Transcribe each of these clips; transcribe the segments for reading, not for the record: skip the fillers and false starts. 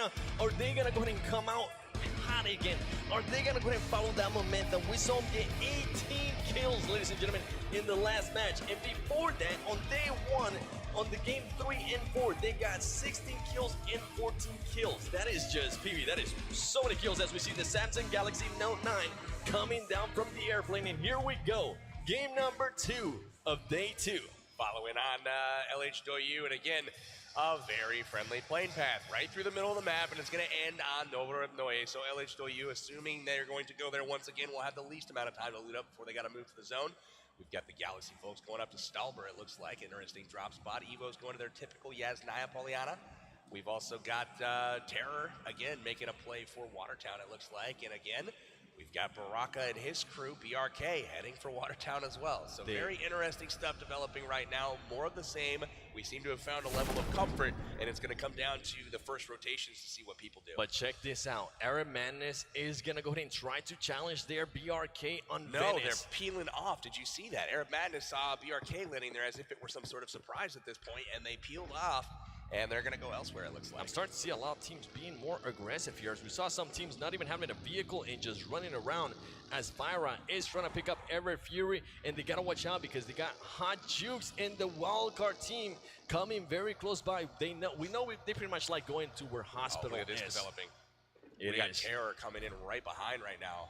Atlanta? Are they going to go ahead and come out hot again? Are they going to go ahead and follow that momentum? We saw them get 18 kills, ladies and gentlemen, in the last match. And before that, on day 1, on the game 3 and 4, they got 16 kills and 14 kills. That is just, PB, that is so many kills as we see the Samsung Galaxy Note 9 coming down from the airplane. And here we go. Game number 2 of day 2. Following on LH Doyu, and again, a very friendly plane path right through the middle of the map, and it's going to end on Novornoye. So LH Doyu, assuming they're going to go there once again, will have the least amount of time to loot up before they got to move to the zone. We've got the Galaxy folks going up to Stalber, it looks like. Interesting drop spot. Evo's going to their typical Yasnaya Polyana. We've also got Terror, again, making a play for Watertown, it looks like. And again, we've got Baraka and his crew, BRK, heading for Watertown as well. So very interesting stuff developing right now. More of the same. We seem to have found a level of comfort, and it's going to come down to the first rotations to see what people do. But check this out. Arab Madness is going to go ahead and try to challenge their BRK on No, Venice. they're peeling off. Did you see that? Arab Madness saw BRK landing there as if it were some sort of surprise at this point, and they peeled off. And they're going to go elsewhere, it looks like. I'm starting to see a lot of teams being more aggressive here. As we saw some teams not even having a vehicle and just running around as Fyra is trying to pick up Ever Fury. And they got to watch out because they got Hot Jukes and the wildcard team coming very close by. We know they pretty much like going to where Hospital look at this is. developing. We got Terror coming in right behind right now.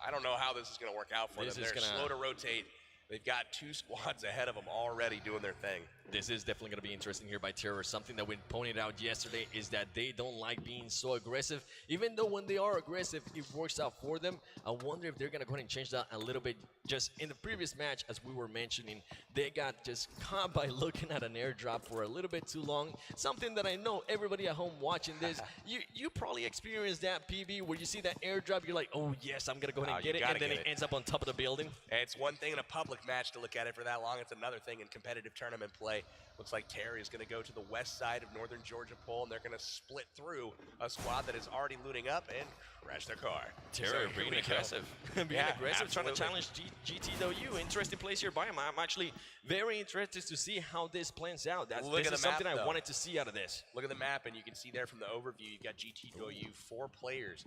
I don't know how this is going to work out for them. They're slow to rotate. They've got 2 squads ahead of them already doing their thing. This is definitely going to be interesting here by Terror. Something that we pointed out yesterday is that they don't like being so aggressive. Even though when they are aggressive, it works out for them. I wonder if they're going to go ahead and change that a little bit. Just in the previous match, as we were mentioning, they got just caught by looking at an airdrop for a little bit too long. Something that I know everybody at home watching this, you probably experienced that, PB, where you see that airdrop, you're like, oh yes, I'm going to go ahead and get it, and then it ends up on top of the building. It's one thing in a public match to look at it for that long. It's another thing in competitive tournament play. Looks like Terry is going to go to the west side of Northern Georgia Pole, and they're going to split through a squad that is already looting up and crash their car. Terry being aggressive. Aggressive, trying to challenge GTW. Interesting place here by him. I'm actually very interested to see how this plans out. This is something I wanted to see out of this. Look at the map, and you can see there from the overview, you've got GTW, 4 players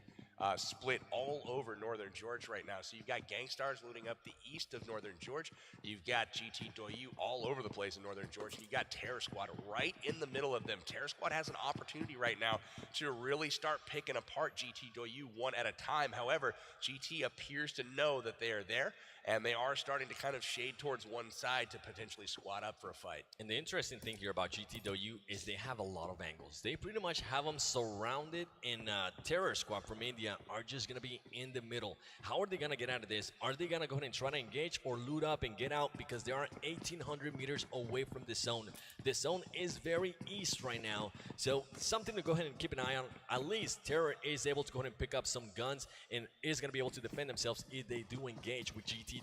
split all over Northern Georgia right now. So you've got Gangstars looting up the east of Northern Georgia. You've got GTW all over the place in Northern Georgia. You've got Terror Squad right in the middle of them. Terror Squad has an opportunity right now to really start picking apart GTW one at a time. However, GT appears to know that they are there, and they are starting to kind of shade towards one side to potentially squad up for a fight. And the interesting thing here about GTW is they have a lot of angles. They pretty much have them surrounded, and Terror Squad from India are just going to be in the middle. How are they going to get out of this? Are they going to go ahead and try to engage or loot up and get out because they are 1,800 meters away from the zone? The zone is very east right now, so something to go ahead and keep an eye on. At least Terror is able to go ahead and pick up some guns and is going to be able to defend themselves if they do engage with GTW.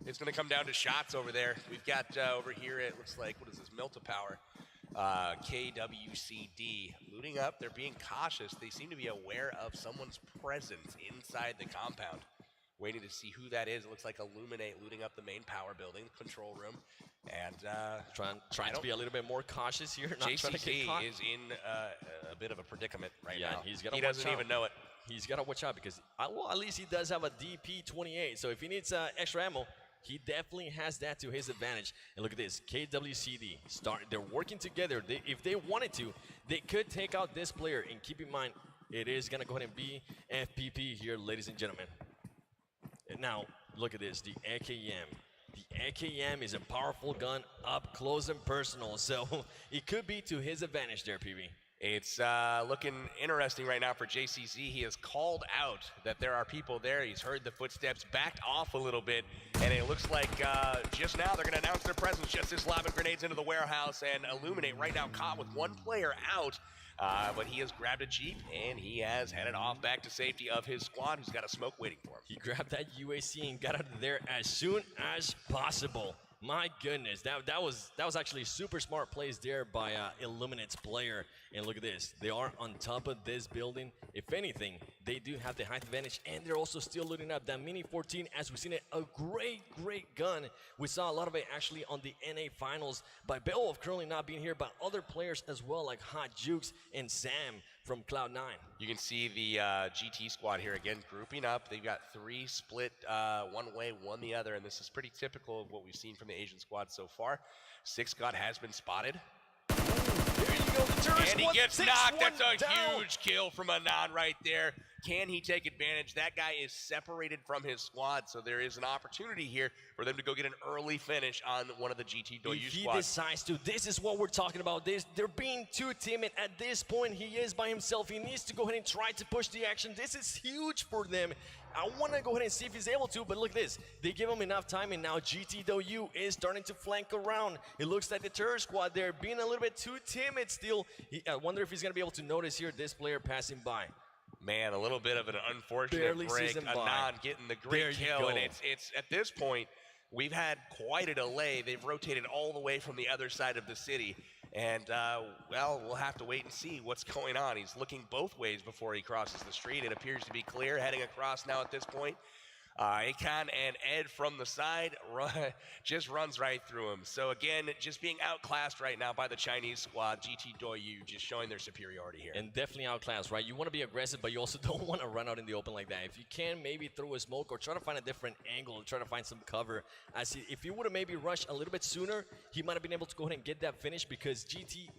It's going to come down to shots over there. We've got over here, it looks like, what is this, Milta Power. KWCD looting up. They're being cautious. They seem to be aware of someone's presence inside the compound. Waiting to see who that is. It looks like Illuminate looting up the main power building, control room, and trying to be a little bit more cautious here. Not JCC trying to get caught. is in a bit of a predicament right now. He doesn't even know it. He's got to watch out because, well, at least he does have a DP28. So if he needs extra ammo, he definitely has that to his advantage. And look at this, KWCD. They're working together. If they wanted to, they could take out this player. And keep in mind, it is going to go ahead and be FPP here, ladies and gentlemen. And now, look at this, the AKM. The AKM is a powerful gun up close and personal. So it could be to his advantage there, PB. It's looking interesting right now for JCC. He has called out that there are people there. He's heard the footsteps, backed off a little bit, and it looks like just now they're going to announce their presence. Just as lobbing grenades into the warehouse, and Illuminate right now caught with 1 player out. But he has grabbed a Jeep, and he has headed off back to safety of his squad, who's got a smoke waiting for him. He grabbed that UAC and got out of there as soon as possible. My goodness, that was actually super smart plays there by Illuminate's player. And look at this, they are on top of this building. If anything, they do have the height advantage, and they're also still looting up that Mini 14. As we've seen it, a great gun. We saw a lot of it actually on the NA finals by Beowulf currently not being here, but other players as well, like Hot Jukes and Sam from Cloud9. You can see the GT squad here again grouping up. They've got 3 split one way, one the other, and this is pretty typical of what we've seen from the Asian squad so far. Six God has been spotted. There you go, the terrorist And he squad gets takes knocked. one That's a down. huge kill from Anand right there. Can he take advantage? That guy is separated from his squad, so there is an opportunity here for them to go get an early finish on one of the GT Doyu If he squads. decides to, this is what we're talking about. They're being too timid at this point. He is by himself. He needs to go ahead and try to push the action. This is huge for them. I want to go ahead and see if he's able to, but look at this. They give him enough time, and now GT Doyu is starting to flank around. It looks like the terror squad, they're being a little bit too timid still. I wonder if he's going to be able to notice here this player passing by. Man, a little bit of an unfortunate Barely break. sees him by. Anand getting the great There you kill, go. and it's at this point, we've had quite a delay. They've rotated all the way from the other side of the city. And, well, we'll have to wait and see what's going on. He's looking both ways before he crosses the street. It appears to be clear, heading across now at this point. Akon and Ed from the side just runs right through him. So, again, just being outclassed right now by the Chinese squad. GT Doyu just showing their superiority here. And definitely outclassed, right? You want to be aggressive, but you also don't want to run out in the open like that. If you can, maybe throw a smoke or try to find a different angle, try to find some cover. If he would have maybe rushed a little bit sooner, he might have been able to go ahead and get that finish because GT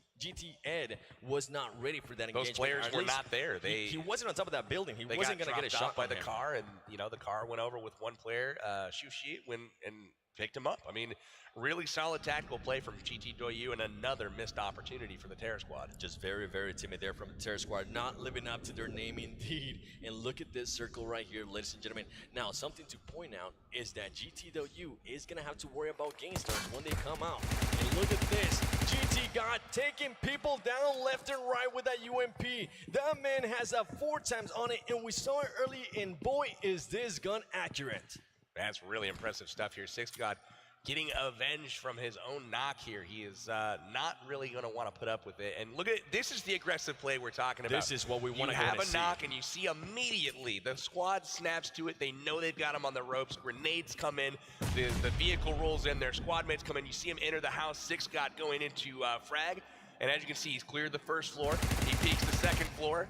Ed was not ready for that engagement. Those players were not there. He wasn't on top of that building. He They wasn't got going to get a dropped shot off by on the him. car, and the car went over with one player, Shushi, and picked him up. I mean, really solid tactical play from GT Doyu, and another missed opportunity for the Terror Squad. Just very, very timid there from the Terror Squad, not living up to their name indeed. And look at this circle right here, ladies and gentlemen. Now, something to point out is that GT.U is going to have to worry about game stars when they come out. And look at this. GT God taking people down left and right with that UMP. That man has a 4 times on it, and we saw it early, and boy, is this gun accurate. That's really impressive stuff here. Six God getting avenged from his own knock here. He is not really going to want to put up with it. And look at this is the aggressive play we're talking about. This is what we want to You have a knock, and you see immediately the squad snaps to it. They know they've got him on the ropes. Grenades come in. The vehicle rolls in. Their squad mates come in. You see him enter the house. Six God going into frag. And as you can see, he's cleared the first floor. He peeks the second floor.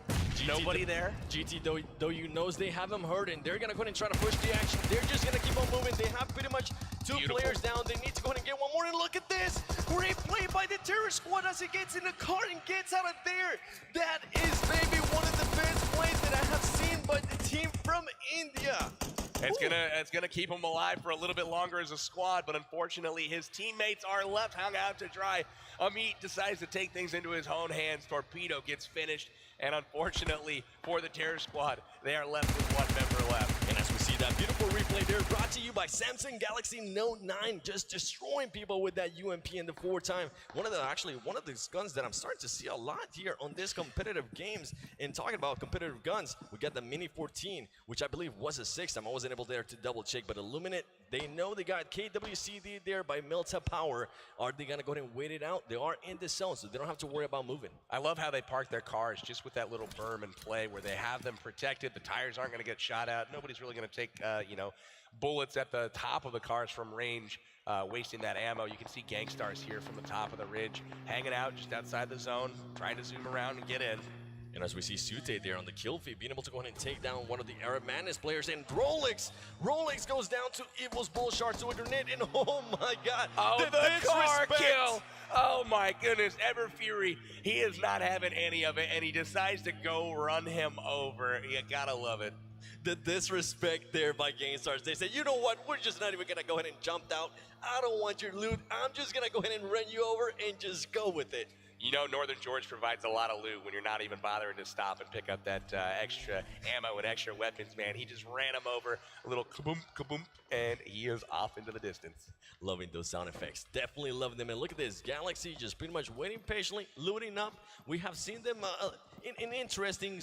Nobody there. GT knows they have him hurt, and they're going to go ahead and try to push the action. They're just going to keep on moving. They have pretty much 2 players down. They need to go ahead and get one more. And look at this. Great play by the Terror Squad as he gets in the car and gets out of there. That is maybe one of the best plays that I have seen by the team from India. It's gonna keep him alive for a little bit longer as a squad, but unfortunately his teammates are left hung out to dry. Amit decides to take things into his own hands. Torpedo gets finished, and unfortunately for the Terror Squad, they are left with 1 member left. And as we see that beautiful replay there, brought to you by Samsung Galaxy Note 9, just destroying people with that UMP in the 4 time. One of the guns that I'm starting to see a lot here on this competitive games. And talking about competitive guns, we got the Mini 14, which I believe was a 6 time. I wasn't able there to double check, but Illuminate, they know they got KWCD there by Melta Power. Are they gonna go ahead and wait it out? They are in the zone, so they don't have to worry about moving. I love how they park their cars just with that little berm in play where they have them protected. The tires aren't going to get shot out. Nobody's really going to take, bullets at the top of the cars from range, wasting that ammo. You can see Gangstars here from the top of the ridge, hanging out just outside the zone, trying to zoom around and get in. And as we see Sute there on the kill feed, being able to go ahead and take down one of the Arab Madness players, and Rolex goes down to Evil's Bull Shark to a grenade, and oh my god, Oh, the car disrespect. kill! Oh my goodness, Ever Fury, he is not having any of it, and he decides to go run him over. You gotta love it. The disrespect there by GameStars. They say, you know what, we're just not even gonna go ahead and jump out. I don't want your loot. I'm just gonna go ahead and run you over and just go with it. You know Northern George provides a lot of loot when you're not even bothering to stop and pick up that extra ammo and extra weapons, man. He just ran him over, a little kaboom, kaboom, and he is off into the distance. Loving those sound effects. Definitely loving them. And look at this. Galaxy just pretty much waiting patiently, looting up. We have seen them in interesting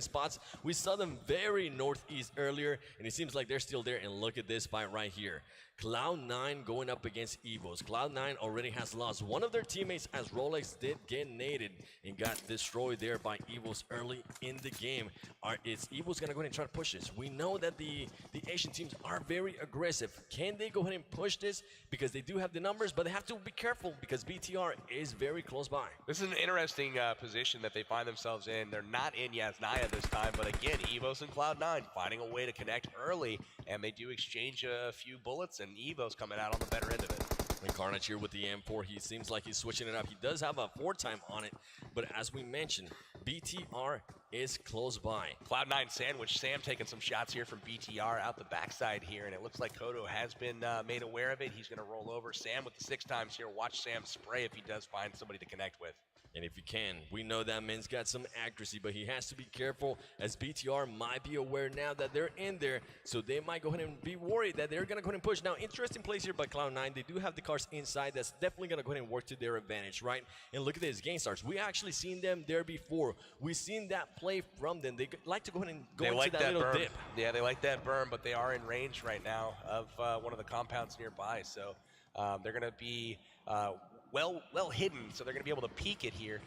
spots. We saw them very northeast earlier, and it seems like they're still there. And look at this fight right here. Cloud9 going up against Evos. Cloud9 already has lost one of their teammates as Rolex Rolex did get naded and got destroyed there by Evos early in the game. Is Evos going to go ahead and try to push this? We know that the Asian teams are very aggressive. Can they go ahead and push this? Because they do have the numbers, but they have to be careful because BTR is very close by. This is an interesting position that they find themselves in. They're not in Yasnaya this time, but again, Evos and Cloud9 finding a way to connect early, and they do exchange a few bullets, and Evos coming out on the better end of it. And Carnage here with the M4, he seems like he's switching it up. He does have a 4-time on it, but as we mentioned, BTR is close by. Cloud9 sandwich. Sam taking some shots here from BTR out the backside here, and it looks like Kodo has been made aware of it. He's going to roll over. Sam with the 6 times here. Watch Sam spray if he does find somebody to connect with. And if you can, we know that man's got some accuracy, but he has to be careful as BTR might be aware now that they're in there, so they might go ahead and be worried that they're going to go ahead and push. Now, interesting place here by Cloud9. They do have the cars inside. That's definitely going to go ahead and work to their advantage, right? And look at this, GameStars. We actually seen them there before. We've seen that play from them. They like to go ahead and go into that little dip. Yeah, they like that berm, but they are in range right now of one of the compounds nearby, so they're going to be well hidden, so they're going to be able to peek it here.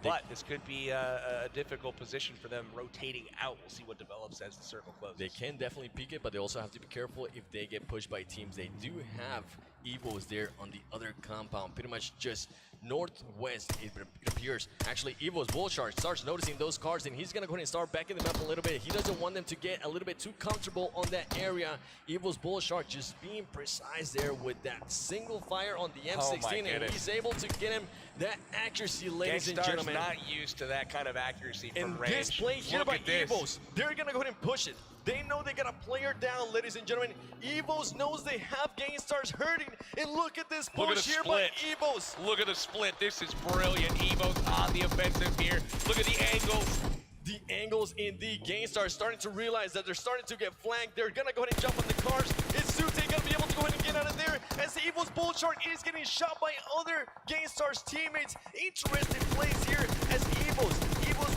But this could be a difficult position for them rotating out. We'll see what develops as the circle closes. They can definitely peek it, but they also have to be careful if they get pushed by teams. They do have Evos there on the other compound, pretty much just northwest, it appears. Actually, Evo's Bullshark starts noticing those cars, and he's going to go ahead and start backing them up a little bit. He doesn't want them to get a little bit too comfortable on that area. Evo's Bullshark just being precise there with that single fire on the M16, and he's able to get him that accuracy, ladies and gentlemen. Not used to that kind of accuracy from range. And this play here by Evos, they're going to go ahead and push it. They know they got a player down, ladies and gentlemen. Evos knows they have GameStars hurting. And look at this push here by Evos. Look at the split. This is brilliant. Evos on the offensive here. Look at the angles. The angles in the GameStars starting to realize that they're starting to get flanked. They're going to go ahead and jump on the cars. Is Sute going to be able to go ahead and get out of there? As the Evos Bullshark is getting shot by other GameStars teammates. Interesting plays here as Evos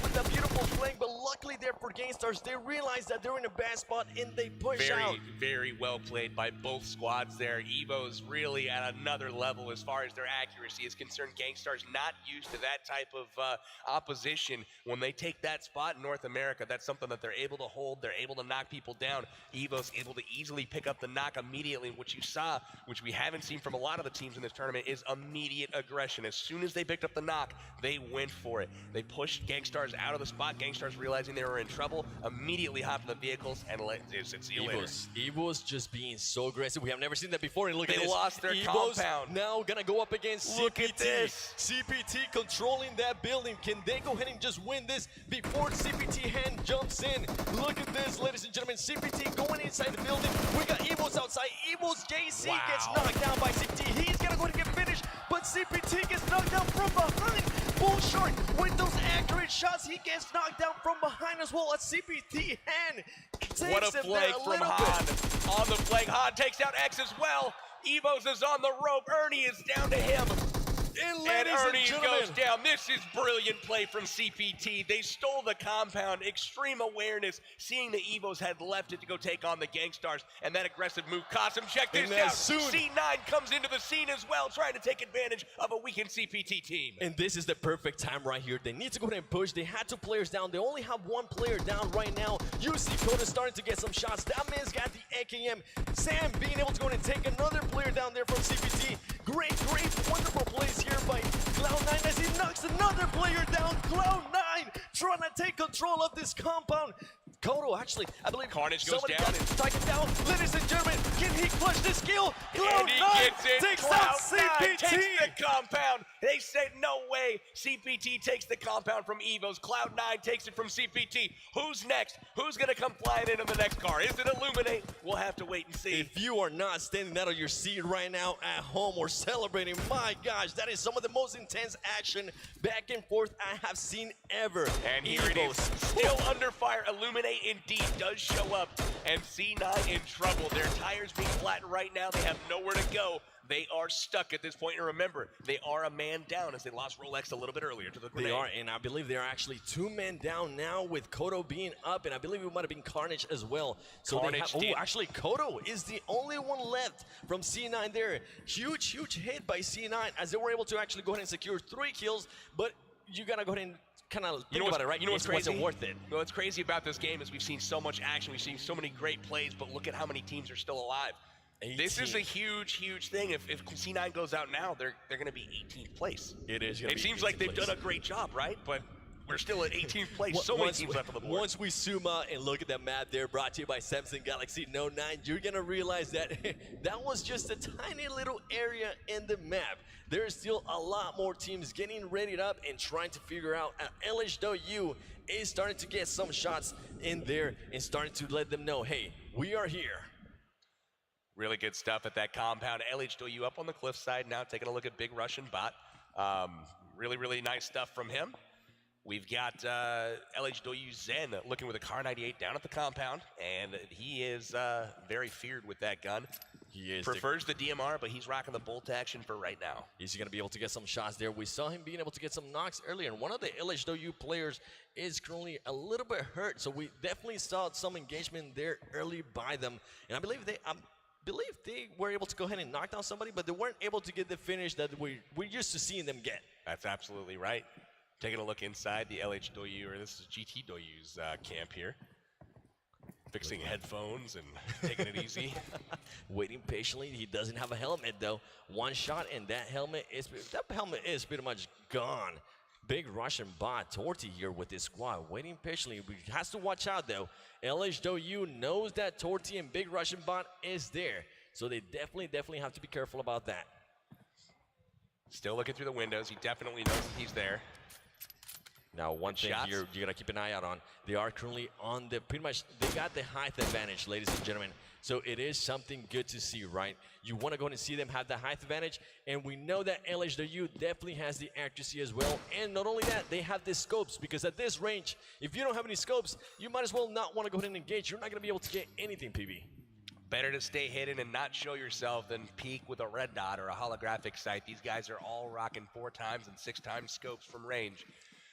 with that beautiful flank, but luckily there for GameStars, they realize that they're in a bad spot and they push out. Very well played by both squads there. Evo's really at another level as far as their accuracy is concerned. GameStars not used to that type of opposition. When they take that spot in North America, that's something that they're able to hold. They're able to knock people down. Evo's able to easily pick up the knock immediately. What you saw, which we haven't seen from a lot of the teams in this tournament, is immediate aggression. As soon as they picked up the knock, they went for it. They pushed GameStars out of the spot. GameStars realizing they were in trouble, immediately hopped in the vehicles and see you later. Evos just being so aggressive. We have never seen that before. And look at this. They lost their Evos compound. Now gonna go up against look CPT. At this. CPT controlling that building. Can they go ahead and just win this before CPT hand jumps in? Look at this, ladies and gentlemen. CPT going inside the building. We got Evos outside. Evos JC gets knocked down by CPT. He's gonna go ahead and get finished, but CPT gets knocked down from behind. Bullshark with those accurate shots, he gets knocked down from behind as well as CPT hand takes what a flank from Han. On the flank, Han takes out X as well. Evos is on the rope. Ernie is down to him. And Ernie goes down. This is brilliant play from CPT. They stole the compound. Extreme awareness, seeing the Evos had left it to go take on the GameStars, and that aggressive move cost him. Check this out. C9 comes into the scene as well, trying to take advantage of a weakened CPT team. And this is the perfect time right here. They need to go ahead and push. They had 2 players down. They only have 1 player down right now. You see Koda starting to get some shots. That man's got the AKM. Sam being able to go ahead and take another player down there from CPT. Great, wonderful plays here by Cloud9 as he knocks another player down. Cloud9 trying to take control of this compound. Kodo, actually, I believe Carnage goes down. Taken down. Ladies and gentlemen, can he clutch this kill? Cloud9 takes out CPT. Takes the compound. They said no way. CPT takes the compound from Evos. Cloud9 takes it from CPT. Who's next? Who's going to come flying into the next car? Is it Illuminate? We'll have to wait and see. If you are not standing out of your seat right now at home or celebrating, my gosh, that is some of the most intense action back and forth I have seen ever. And here it is, still under fire. Illuminate indeed does show up, and C9 in trouble. Their tires being flattened right now. They have nowhere to go. They are stuck at this point, and remember, they are a man down as they lost Rolex a little bit earlier to the grenade. They are, and I believe they're actually 2 men down now with Kodo being up, and I believe it might have been Carnage as well. So Carnage actually Kodo is the only one left from C9 there. Huge hit by C9 as they were able to actually go ahead and secure 3 kills, but you gotta go ahead and kind of think about it, right? You know what's crazy? Wasn't worth it. You know what's crazy about this game is we've seen so much action, we've seen so many great plays, but look at how many teams are still alive. 18. This is a huge thing. If C9 goes out now, they're going to be 18th place. It is. It seems like they've done a great job, right? But we're still at 18th place. So many teams left on the board. Once we zoom out and look at that map there, brought to you by Samsung Galaxy Note 9, you're going to realize that that was just a tiny little area in the map. There's still a lot more teams getting readied up and trying to figure out. LHW is starting to get some shots in there and starting to let them know, hey, we are here. Really good stuff at that compound. LHW up on the cliff side now, taking a look at Big Russian Bot. Really nice stuff from him. We've got LHW Zen looking with a Car 98 down at the compound, and he is very feared with that gun. He is. Prefers the DMR, but he's rocking the bolt action for right now. He's going to be able to get some shots there. We saw him being able to get some knocks earlier, and one of the LHW players is currently a little bit hurt, so we definitely saw some engagement there early by them, and I believe they were able to go ahead and knock down somebody, but they weren't able to get the finish that we're used to seeing them get. That's absolutely right. Taking a look inside the LHW, or this is GTW's camp here. Fixing headphones and taking it easy. Waiting patiently. He doesn't have a helmet though. One shot and that helmet is pretty much gone. Big Russian Bot Torty here with his squad, waiting patiently. He has to watch out though. LHW knows that Torty and Big Russian Bot is there, so they definitely have to be careful about that. Still looking through the windows. He definitely knows that he's there. Now, one thing here you gotta keep an eye out on. They are currently on the they got the height advantage, ladies and gentlemen. So it is something good to see, right? You want to go and see them have the height advantage, and we know that LHW definitely has the accuracy as well. And not only that, they have the scopes, because at this range, if you don't have any scopes, you might as well not want to go ahead and engage. You're not gonna be able to get anything, PB. Better to stay hidden and not show yourself than peek with a red dot or a holographic sight. These guys are all rocking 4 times and 6 times scopes from range.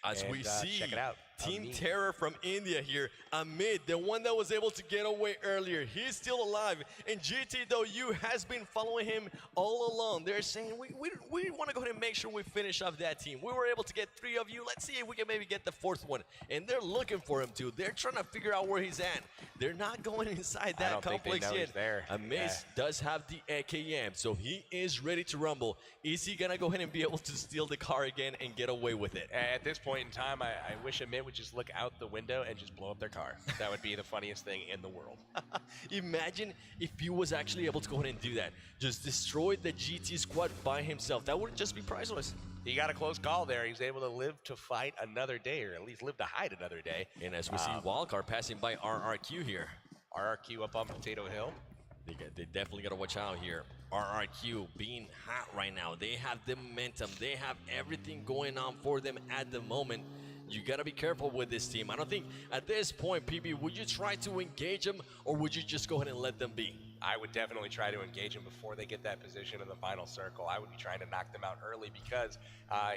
As we see, check it out. Team Terror from India here, Amit, the one that was able to get away earlier. He's still alive, and GTW has been following him all along. They're saying, we want to go ahead and make sure we finish off that team. We were able to get 3 of you. Let's see if we can maybe get the 4th one. And they're looking for him too. They're trying to figure out where he's at. They're not going inside that complex yet. Amit does have the AKM, so he is ready to rumble. Is he gonna go ahead and be able to steal the car again and get away with it? At this point in time, I wish Amit would just look out the window and just blow up their car. That would be the funniest thing in the world. Imagine if he was actually able to go ahead and do that. Just destroy the GT squad by himself. That would just be priceless. He got a close call there. He's able to live to fight another day, or at least live to hide another day. And as we see Wildcard passing by RRQ here. RRQ up on Potato Hill. They definitely got to watch out here. RRQ being hot right now. They have the momentum. They have everything going on for them at the moment. You got to be careful with this team. I don't think at this point, PB, would you try to engage them, or would you just go ahead and let them be? I would definitely try to engage them before they get that position in the final circle. I would be trying to knock them out early because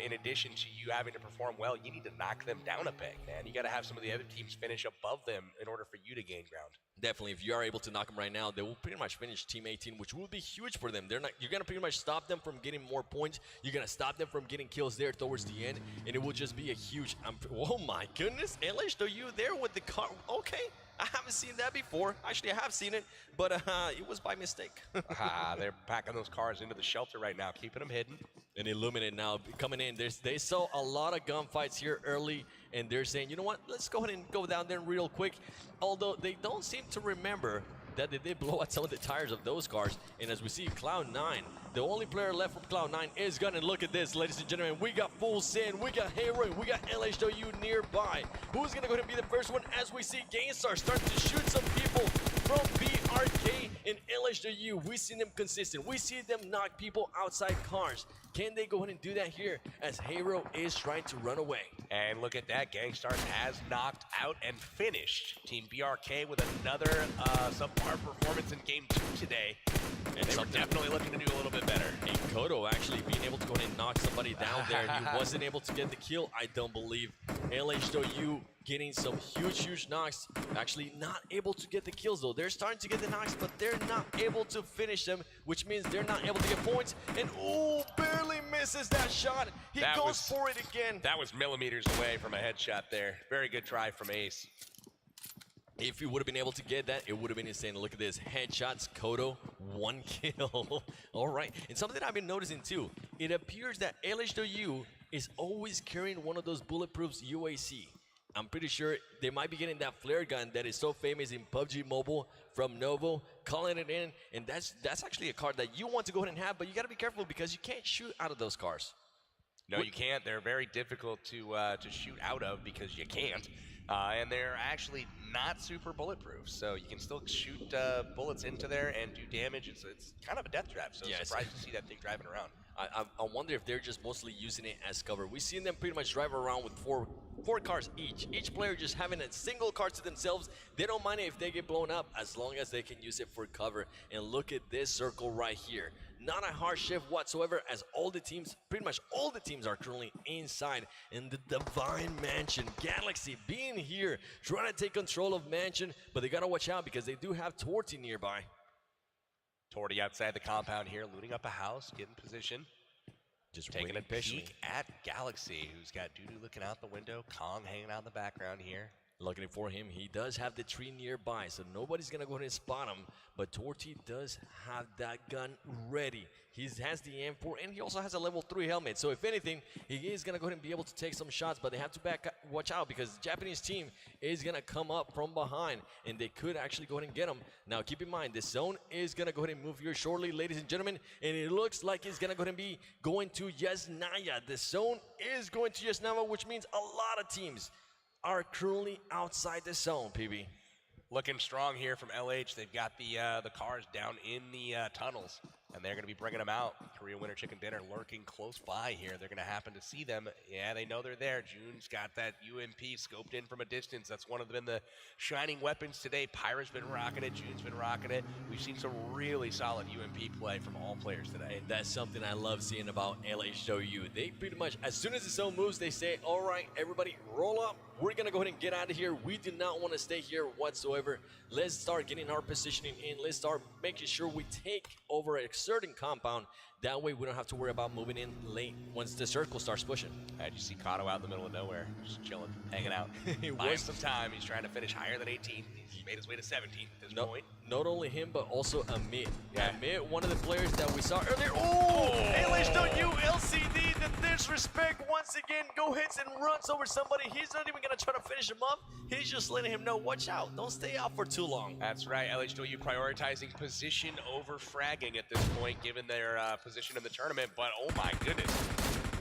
in addition to you having to perform well, you need to knock them down a peg, man. You got to have some of the other teams finish above them in order for you to gain ground. Definitely, if you are able to knock them right now, they will pretty much finish Team 18, which will be huge for them. You're going to pretty much stop them from getting more points. You're going to stop them from getting kills there towards the end, and it will just be a huge... oh my goodness, LHW there with the car. Okay, I haven't seen that before. Actually, I have seen it, but it was by mistake. They're packing those cars into the shelter right now, keeping them hidden. And Illuminate now coming in. They saw a lot of gunfights here early, and they're saying, you know what, let's go ahead and go down there real quick. Although they don't seem to remember that they did blow out some of the tires of those cars. And as we see, Cloud9, the only player left from Cloud9 is Gun. And look at this, ladies and gentlemen. We got Full Sin, we got Hero, we got LHW nearby. Who's going to go ahead and be the first one as we see Gainstar starting to shoot some people from BRK and LHW? We see them consistent. We see them knock people outside cars. Can they go ahead and do that here as Hero is trying to run away? And look at that, Gangstars has knocked out and finished Team BRK with another subpar performance in Game 2 today. And they were definitely looking to do a little bit better. And Kodo actually being able to go ahead and knock somebody down there. He wasn't able to get the kill, I don't believe. LHW getting some huge knocks. Actually not able to get the kills though. They're starting to get the knocks, but they're not able to finish them, which means they're not able to get points. And barely misses that shot. He goes for it again. That was millimeters away from a headshot there. Very good try from Ace. If he would have been able to get that, it would have been insane. Look at this. Headshots, Kodo, 1 kill. All right. And something that I've been noticing too, it appears that LHW is always carrying one of those bulletproofs UAC. I'm pretty sure they might be getting that flare gun that is so famous in PUBG Mobile from Novo, calling it in. And that's actually a card that you want to go ahead and have, but you got to be careful because you can't shoot out of those cars. No, you can't. They're very difficult to shoot out of because you can't. And they're actually not super bulletproof, so you can still shoot bullets into there and do damage. It's kind of a death trap, so yes. Surprised to see that thing driving around. I wonder if they're just mostly using it as cover. We've seen them pretty much drive around with four cars each. Each player just having a single car to themselves. They don't mind it if they get blown up as long as they can use it for cover. And look at this circle right here. Not a hard shift whatsoever as all the teams, pretty much all the teams are currently inside in the Divine Mansion. Galaxy being here, trying to take control of Mansion, but they gotta watch out because they do have Torty nearby. Torty outside the compound here, looting up a house, getting position. Just taking a patiently. peek at Galaxy, who's got Dudu looking out the window, Kong hanging out in the background here. Looking for him, he does have the tree nearby, so nobody's gonna go ahead and spot him. But Torty does have that gun ready. He has the M4, and he also has a level 3 helmet. So if anything, he is gonna go ahead and be able to take some shots. But they have to watch out because the Japanese team is gonna come up from behind, and they could actually go ahead and get him. Now keep in mind, the zone is gonna go ahead and move here shortly, ladies and gentlemen, and it looks like it's gonna go ahead and be going to Yasnaya. The zone is going to Yasnaya, which means a lot of teams are currently outside the zone, PB. Looking strong here from LH. They've got the cars down in the tunnels, and they're going to be bringing them out. Korea Winter Chicken Dinner lurking close by here. They're going to happen to see them. Yeah, they know they're there. June's got that UMP scoped in from a distance. That's one of them, the shining weapons today. Pyra's been rocking it. June's been rocking it. We've seen some really solid UMP play from all players today. And that's something I love seeing about LHW. They pretty much, as soon as the zone moves, they say, all right, everybody, roll up. We're going to go ahead and get out of here. We do not want to stay here whatsoever. Let's start getting our positioning in. Let's start making sure we take over a certain compound. That way we don't have to worry about moving in late once the circle starts pushing. You see Kato out in the middle of nowhere, just chilling, hanging out. He buying some time. He's trying to finish higher than 18. He's made his way to 17 at this point. Not only him, but also Amit. Yeah. Amit, one of the players that we saw earlier. Oh! LHW, LCD, the disrespect once again. Go hits and runs over somebody. He's not even going to try to finish him up. He's just letting him know, watch out. Don't stay out for too long. That's right. LHW prioritizing position over fragging at this point, given their position in the tournament. But, oh my goodness,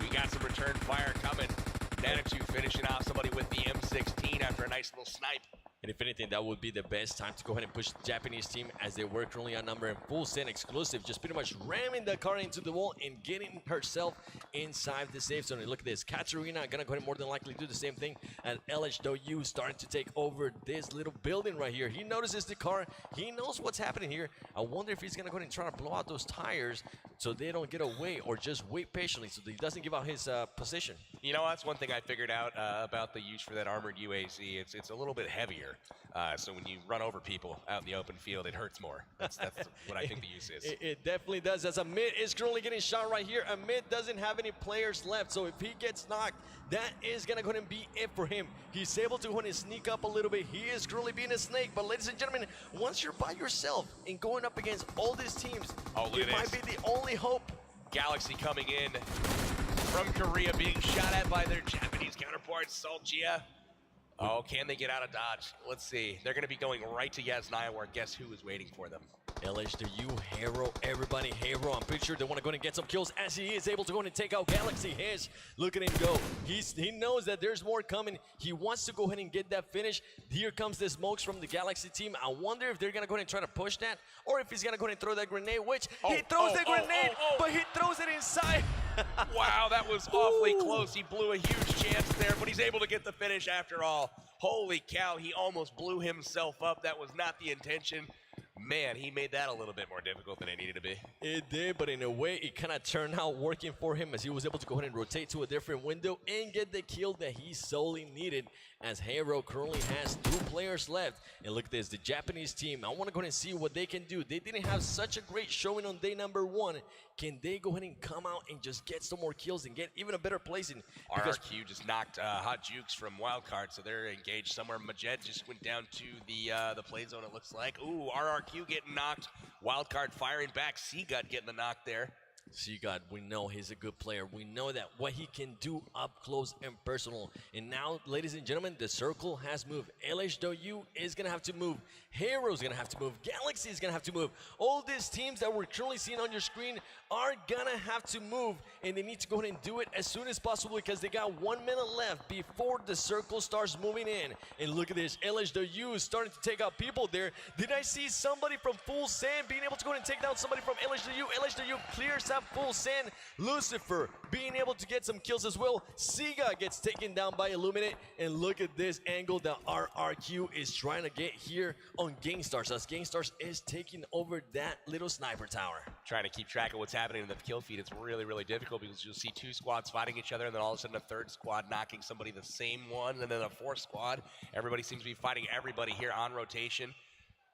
we got some return fire coming. Nanitu finishing off somebody with the M16 after a nice little snipe. And if anything, that would be the best time to go ahead and push the Japanese team as they were currently outnumbered and full send exclusive, just pretty much ramming the car into the wall and getting herself inside the safe zone. And look at this, Katarina gonna go ahead and more than likely do the same thing, and LHW starting to take over this little building right here. He notices the car, he knows what's happening here. I wonder if he's gonna go ahead and try to blow out those tires so they don't get away, or just wait patiently so that he doesn't give out his position. You know, that's one thing I figured out about the use for that armored UAZ. It's a little bit heavier. So when you run over people out in the open field, it hurts more. That's what I think the use is. It definitely does. As Amit is currently getting shot right here. Amit doesn't have any players left, so if he gets knocked, that is going to go ahead and be it for him. He's able to go ahead and sneak up a little bit. He is currently being a snake, but ladies and gentlemen, once you're by yourself and going up against all these teams, it might be the only hope. Galaxy coming in from Korea, being shot at by their Japanese counterparts, Solgia. Oh, can they get out of dodge? Let's see. They're going to be going right to Yasnaya, where guess who is waiting for them? LHW, Hero, everybody, Hero. I'm pretty sure they want to go ahead and get some kills as he is able to go ahead and take out Galaxy. His, look at him go. He knows that there's more coming. He wants to go ahead and get that finish. Here comes the smokes from the Galaxy team. I wonder if they're going to go ahead and try to push that, or if he's going to go ahead and throw that grenade, which he throws the grenade, but he throws it inside. Wow, that was awfully close. He blew a huge chance there, but he's able to get the finish after all. Holy cow, he almost blew himself up. That was not the intention. Man, he made that a little bit more difficult than it needed to be. It did, but in a way, it kind of turned out working for him as he was able to go ahead and rotate to a different window and get the kill that he solely needed, as Hero currently has 2 players left. And look at this, the Japanese team, I want to go ahead and see what they can do. They didn't have such a great showing on day number 1. Can they go ahead and come out and just get some more kills and get even a better placing? RRQ just knocked Hot Jukes from Wildcard, so they're engaged somewhere. Majed just went down to the play zone, it looks like. Ooh, RRQ getting knocked. Wildcard firing back. Seagut getting the knock there. Seagut, we know he's a good player. We know that what he can do up close and personal. And now, ladies and gentlemen, the circle has moved. LHW is going to have to move. Hero's going to have to move. Galaxy is going to have to move. All these teams that we're currently seeing on your screen are going to have to move. And they need to go ahead and do it as soon as possible because they got 1 minute left before the circle starts moving in. And look at this. LHW is starting to take out people there. Did I see somebody from Full Sand being able to go ahead and take down somebody from LHW? LHW clears out Full Sand. Lucifer being able to get some kills as well. Siga gets taken down by Illuminate. And look at this angle that RRQ is trying to get here on Gangstars, as Gangstars is taking over that little sniper tower. Trying to keep track of what's happening in the kill feed, it's really, really difficult because you'll see 2 squads fighting each other and then all of a sudden a 3rd squad knocking somebody the same one, and then a 4th squad. Everybody seems to be fighting everybody here on rotation.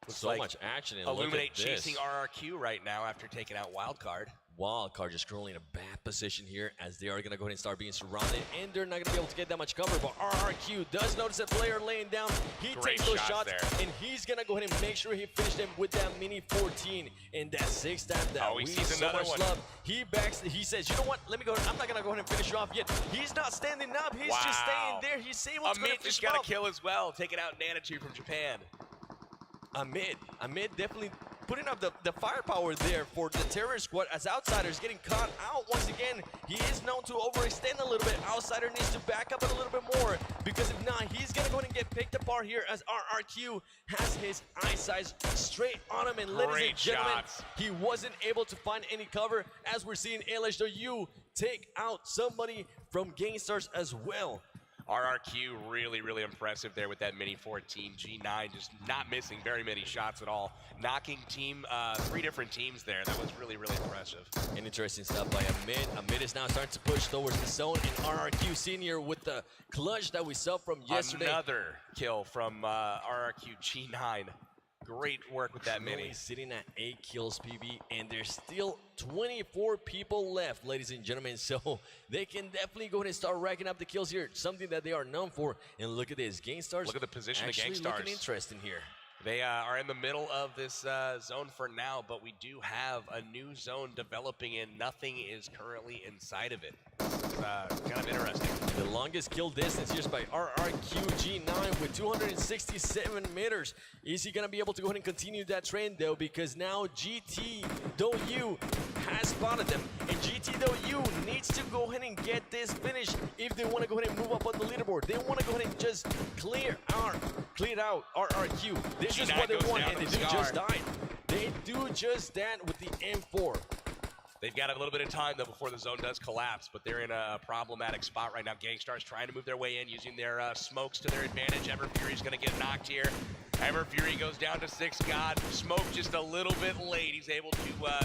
Looks so like much action. And Illuminate look at chasing RRQ right now after taking out Wildcard. Wildcard just currently in a bad position here as they are going to go ahead and start being surrounded, and they're not going to be able to get that much cover, but RRQ does notice a player laying down. He takes those shots there, and he's going to go ahead and make sure he finished him with that mini 14 and that 6 stab that we see so much love. He backs, he says, you know what, let me go, I'm not going to go ahead and finish you off yet. He's not standing up, he's just staying there. He's saying what's going to finish just got a kill as well, taking out Nanitu from Japan. Amit definitely putting up the firepower there for the terror squad as Outsider's getting caught out once again. He is known to overextend a little bit. Outsider needs to back up a little bit more because if not, he's going to go ahead and get picked apart here as RRQ has his eyesight straight on him. And ladies and gentlemen, he wasn't able to find any cover as we're seeing LHW take out somebody from Gangstars as well. RRQ really, really impressive there with that mini 14. G9 just not missing very many shots at all. Knocking 3 different teams there. That was really, really impressive. And interesting stuff by Amit. Amit is now starting to push towards the zone, and RRQ Senior with the clutch that we saw from yesterday. Another kill from RRQ G9. Great work with that mini. Sitting at 8 kills, PB, and there's still 24 people left, ladies and gentlemen. So they can definitely go ahead and start racking up the kills here, something that they are known for. And look at this, Gangstars. Look at the position of Gangstars. Looking interesting here. They are in the middle of this zone for now, but we do have a new zone developing, and nothing is currently inside of it. It's kind of interesting. The longest kill distance here is by RRQ G9 with 267 meters. Is he going to be able to go ahead and continue that trend, though? Because now GTW has spotted them, and GTW needs to go ahead and get this finish if they want to go ahead and move up on the leaderboard. They want to go ahead and just clear out RRQ. This is what they want, and they do just die. They do just that with the M4. They've got a little bit of time, though, before the zone does collapse, but they're in a problematic spot right now. Gangstars trying to move their way in, using their smokes to their advantage. Ever Fury's going to get knocked here. Ever Fury goes down to 6 God. Smoke just a little bit late. He's able to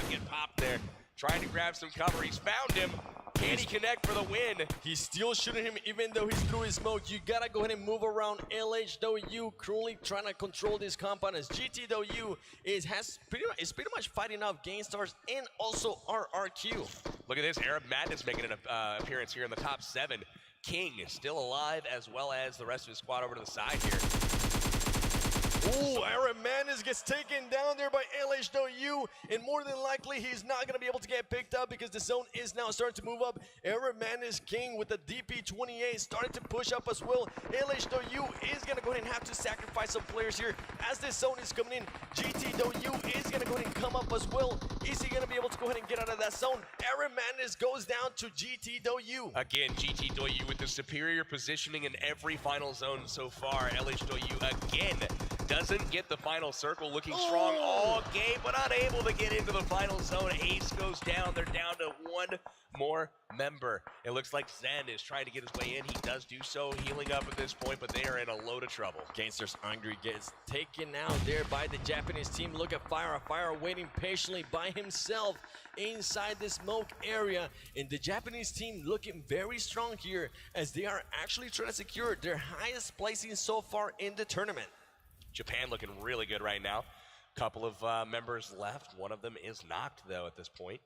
get popped there. Trying to grab some cover. He's found him. Can he connect for the win? He's still shooting him even though he's through his smoke. You gotta go ahead and move around. LHW currently trying to control this compound as GTW is pretty much fighting off Gangstars and also RRQ. Look at this, Arab Madness making an appearance here in the top 7. King is still alive, as well as the rest of his squad over to the side here. Ooh, Aaron Manis gets taken down there by LHW, and more than likely he's not going to be able to get picked up because the zone is now starting to move up. Aaron Manis King with the DP28 starting to push up as well. LHW is going to go ahead and have to sacrifice some players here as this zone is coming in. GTW is going to go ahead and come up as well. Is he going to be able to go ahead and get out of that zone? Aaron Manis goes down to GTW. Again, GTW with the superior positioning in every final zone so far. LHW again doesn't get the final circle, looking strong all game, but unable to get into the final zone. Ace goes down. They're down to one more member. It looks like Zen is trying to get his way in. He does do so, healing up at this point, but they are in a load of trouble. Gangsters Angry gets taken out there by the Japanese team. Look at Fire. Fire waiting patiently by himself inside the smoke area. And the Japanese team looking very strong here as they are actually trying to secure their highest placing so far in the tournament. Japan looking really good right now. Couple of members left. One of them is knocked, though, at this point.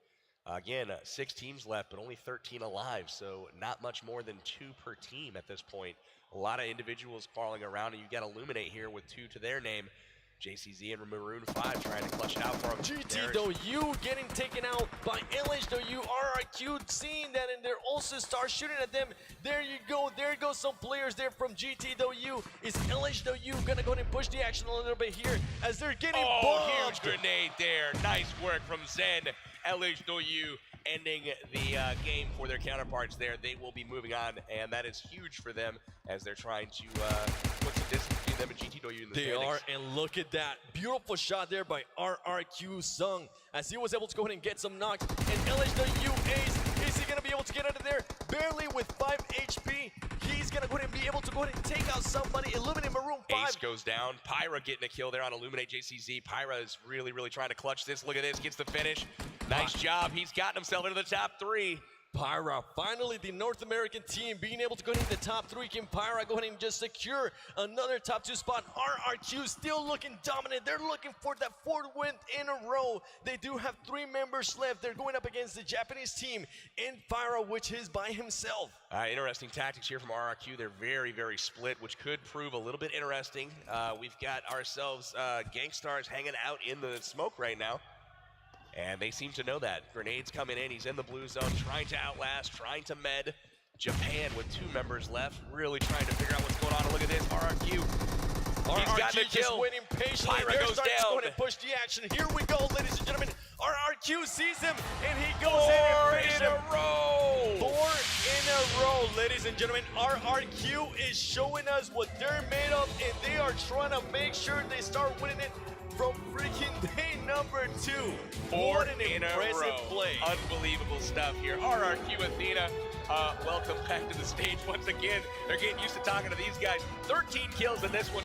Again, 6 teams left, but only 13 alive, so not much more than 2 per team at this point. A lot of individuals falling around, and you've got Illuminate here with 2 to their name. JCZ and Maroon 5 trying to clutch it out for him. GTW getting taken out by LHW. RRQ seeing that, and they're also start shooting at them. There you go. There goes some players there from GTW. Is LHW gonna go ahead and push the action a little bit here as they're getting bombed? Huge grenade there. Nice work from Zen. LHW ending the game for their counterparts there. They will be moving on, and that is huge for them as they're trying to put some distance between them and GTW in the standings. They are, and look at that. Beautiful shot there by RRQ Sung as he was able to go ahead and get some knocks. And LHW Ace, is he going to be able to get out of there? Barely with 5 HP. He's going to go ahead and be able to go ahead and take out somebody. Illuminate Maroon 5. Ace goes down. Pyra getting a kill there on Illuminate JCZ. Pyra is really, really trying to clutch this. Look at this. Gets the finish. Nice job. He's gotten himself into the top 3. Pyra, finally the North American team being able to go into the top 3. Can Pyra go ahead and just secure another top 2 spot? RRQ still looking dominant. They're looking for that 4th win in a row. They do have 3 members left. They're going up against the Japanese team in Pyra, which is by himself. Interesting tactics here from RRQ. They're very, very split, which could prove a little bit interesting. We've got ourselves Gangstars hanging out in the smoke right now. And they seem to know that. Grenades coming in. He's in the blue zone, trying to outlast, trying to med. Japan with 2 members left, really trying to figure out what's going on. And look at this, RRQ. He's got the kill. Just waiting patiently. Pyra goes down. Going to push the action. Here we go, ladies and gentlemen. RRQ sees him, and he goes 4 in and in a row. 4 in a row, ladies and gentlemen. RRQ is showing us what they're made of, and they are trying to make sure they start winning it from freaking day number 2. 4 in a row. Play. Unbelievable stuff here. RRQ Athena, welcome back to the stage once again. They're getting used to talking to these guys. 13 kills in this one.